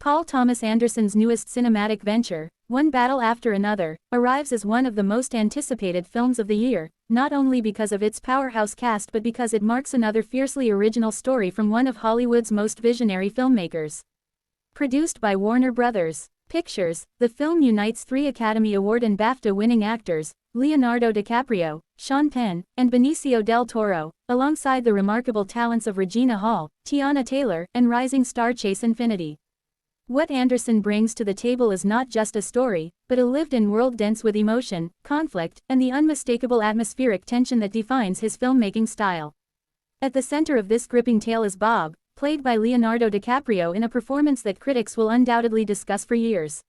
Paul Thomas Anderson's newest cinematic venture, One Battle After Another, arrives as one of the most anticipated films of the year, not only because of its powerhouse cast but because it marks another fiercely original story from one of Hollywood's most visionary filmmakers. Produced by Warner Brothers Pictures, the film unites 3 Academy Award and BAFTA-winning actors, Leonardo DiCaprio, Sean Penn, and Benicio del Toro, alongside the remarkable talents of Regina, Teyana Taylor, and rising star Chase Infiniti. What Anderson brings to the table is not just a story, but a lived-in world dense with emotion, conflict, and the unmistakable atmospheric tension that defines his filmmaking style. At the center of this gripping tale is Bob, played by Leonardo DiCaprio in a performance that critics will undoubtedly discuss for years.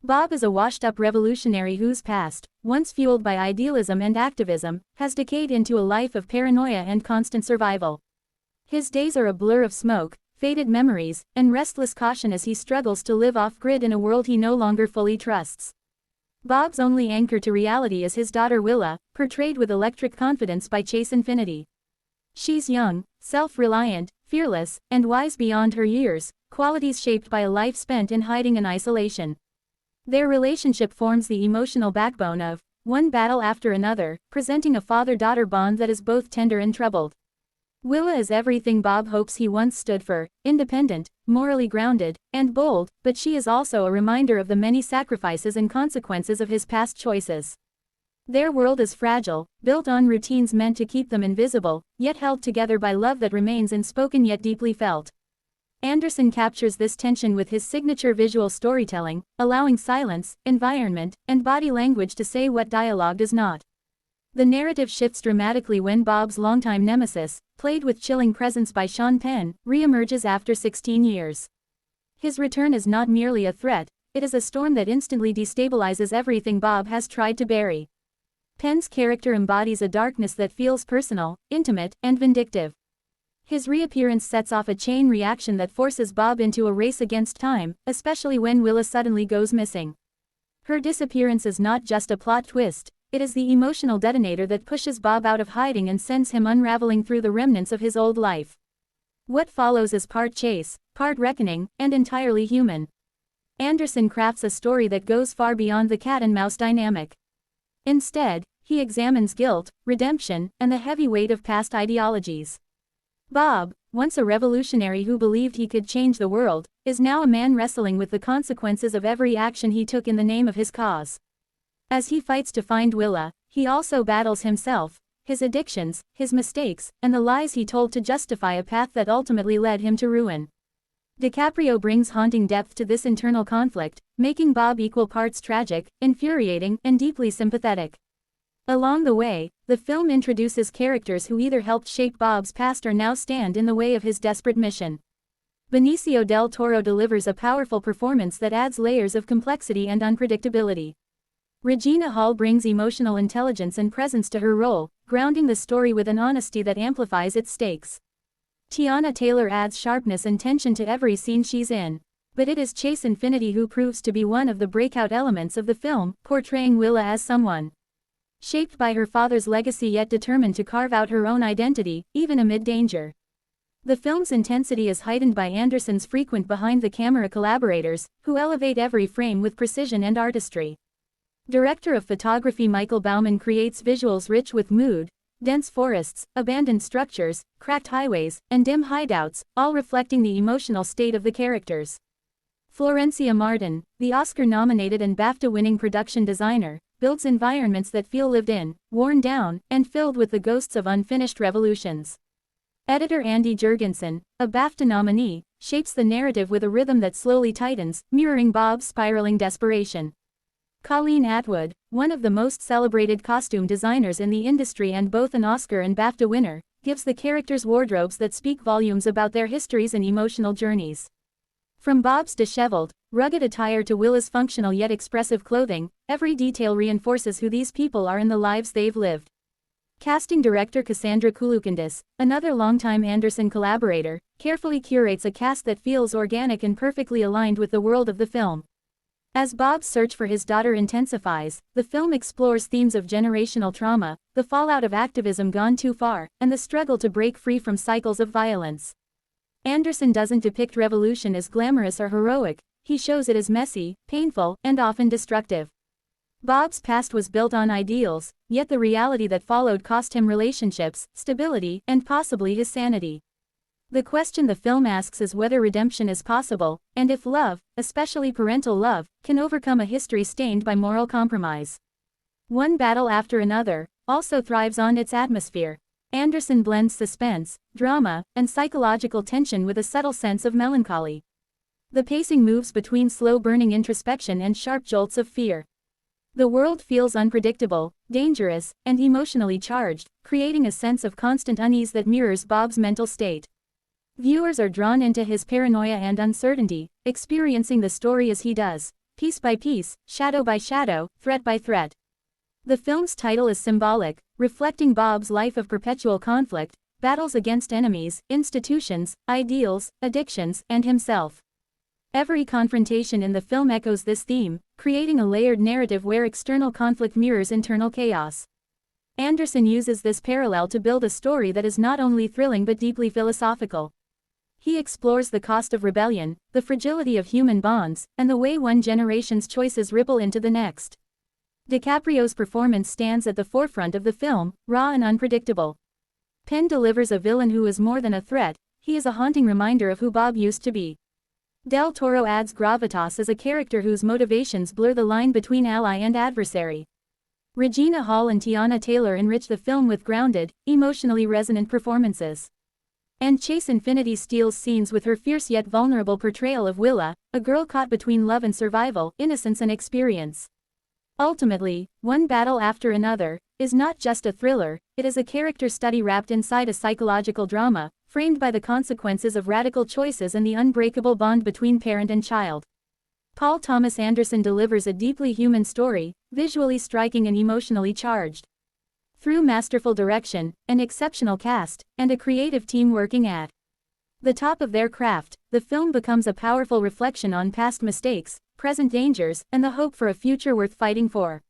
Bob is a washed-up revolutionary whose past, once fueled by idealism and activism, has decayed into a life of paranoia and constant survival. His days are a blur of smoke, faded memories, and restless caution as he struggles to live off-grid in a world he no longer fully trusts. Bob's only anchor to reality is his daughter Willa, portrayed with electric confidence by Chase Infiniti. She's young, self-reliant, fearless, and wise beyond her years, qualities shaped by a life spent in hiding and isolation. Their relationship forms the emotional backbone of One Battle After Another, presenting a father-daughter bond that is both tender and troubled. Willa is everything Bob hopes he once stood for, independent, morally grounded, and bold, but she is also a reminder of the many sacrifices and consequences of his past choices. Their world is fragile, built on routines meant to keep them invisible, yet held together by love that remains unspoken yet deeply felt. Anderson captures this tension with his signature visual storytelling, allowing silence, environment, and body language to say what dialogue does not. The narrative shifts dramatically when Bob's longtime nemesis, played with chilling presence by Sean Penn, re-emerges after 16 years. His return is not merely a threat, it is a storm that instantly destabilizes everything Bob has tried to bury. Penn's character embodies a darkness that feels personal, intimate, and vindictive. His reappearance sets off a chain reaction that forces Bob into a race against time, especially when Willa suddenly goes missing. Her disappearance is not just a plot twist, it is the emotional detonator that pushes Bob out of hiding and sends him unraveling through the remnants of his old life. What follows is part chase, part reckoning, and entirely human. Anderson crafts a story that goes far beyond the cat-and-mouse dynamic. Instead, he examines guilt, redemption, and the heavy weight of past ideologies. Bob, once a revolutionary who believed he could change the world, is now a man wrestling with the consequences of every action he took in the name of his cause. As he fights to find Willa, he also battles himself, his addictions, his mistakes, and the lies he told to justify a path that ultimately led him to ruin. DiCaprio brings haunting depth to this internal conflict, making Bob equal parts tragic, infuriating, and deeply sympathetic. Along the way, the film introduces characters who either helped shape Bob's past or now stand in the way of his desperate mission. Benicio del Toro delivers a powerful performance that adds layers of complexity and unpredictability. Regina brings emotional intelligence and presence to her role, grounding the story with an honesty that amplifies its stakes. Teyana Taylor adds sharpness and tension to every scene she's in. But it is Chase Infiniti who proves to be one of the breakout elements of the film, portraying Willa as someone shaped by her father's legacy yet determined to carve out her own identity, even amid danger. The film's intensity is heightened by Anderson's frequent behind-the-camera collaborators, who elevate every frame with precision and artistry. Director of photography Michael Bauman creates visuals rich with mood, dense forests, abandoned structures, cracked highways, and dim hideouts, all reflecting the emotional state of the characters. Florencia Martin, the Oscar-nominated and BAFTA-winning production designer, builds environments that feel lived in, worn down, and filled with the ghosts of unfinished revolutions. Editor Andy Jurgensen, a BAFTA nominee, shapes the narrative with a rhythm that slowly tightens, mirroring Bob's spiraling desperation. Colleen Atwood, one of the most celebrated costume designers in the industry and both an Oscar and BAFTA winner, gives the characters wardrobes that speak volumes about their histories and emotional journeys. From Bob's disheveled, rugged attire to Willa's functional yet expressive clothing, every detail reinforces who these people are in the lives they've lived. Casting director Cassandra Kulukundis, another longtime Anderson collaborator, carefully curates a cast that feels organic and perfectly aligned with the world of the film. As Bob's search for his daughter intensifies, the film explores themes of generational trauma, the fallout of activism gone too far, and the struggle to break free from cycles of violence. Anderson doesn't depict revolution as glamorous or heroic, he shows it as messy, painful, and often destructive. Bob's past was built on ideals, yet the reality that followed cost him relationships, stability, and possibly his sanity. The question the film asks is whether redemption is possible, and if love, especially parental love, can overcome a history stained by moral compromise. One Battle After Another also thrives on its atmosphere. Anderson blends suspense, drama, and psychological tension with a subtle sense of melancholy. The pacing moves between slow-burning introspection and sharp jolts of fear. The world feels unpredictable, dangerous, and emotionally charged, creating a sense of constant unease that mirrors Bob's mental state. Viewers are drawn into his paranoia and uncertainty, experiencing the story as he does, piece by piece, shadow by shadow, threat by threat. The film's title is symbolic, reflecting Bob's life of perpetual conflict, battles against enemies, institutions, ideals, addictions, and himself. Every confrontation in the film echoes this theme, creating a layered narrative where external conflict mirrors internal chaos. Anderson uses this parallel to build a story that is not only thrilling but deeply philosophical. He explores the cost of rebellion, the fragility of human bonds, and the way one generation's choices ripple into the next. DiCaprio's performance stands at the forefront of the film, raw and unpredictable. Penn delivers a villain who is more than a threat, he is a haunting reminder of who Bob used to be. Del Toro adds gravitas as a character whose motivations blur the line between ally and adversary. Regina Hall and Teyana Taylor enrich the film with grounded, emotionally resonant performances. And Chase Infiniti steals scenes with her fierce yet vulnerable portrayal of Willa, a girl caught between love and survival, innocence and experience. Ultimately, One Battle After Another is not just a thriller, it is a character study wrapped inside a psychological drama, framed by the consequences of radical choices and the unbreakable bond between parent and child. Paul Thomas Anderson delivers a deeply human story, visually striking and emotionally charged. Through masterful direction, an exceptional cast, and a creative team working at the top of their craft, the film becomes a powerful reflection on past mistakes, present dangers, and the hope for a future worth fighting for.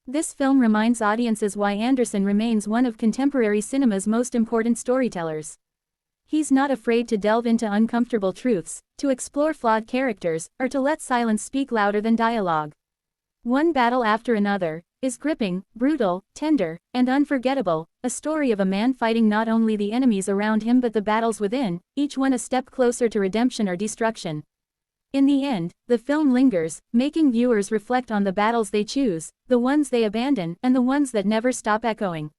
This film reminds audiences why Anderson remains one of contemporary cinema's most important storytellers. He's not afraid to delve into uncomfortable truths, to explore flawed characters, or to let silence speak louder than dialogue. One Battle After Another is gripping, brutal, tender, and unforgettable, a story of a man fighting not only the enemies around him but the battles within, each one a step closer to redemption or destruction. In the end, the film lingers, making viewers reflect on the battles they choose, the ones they abandon, and the ones that never stop echoing.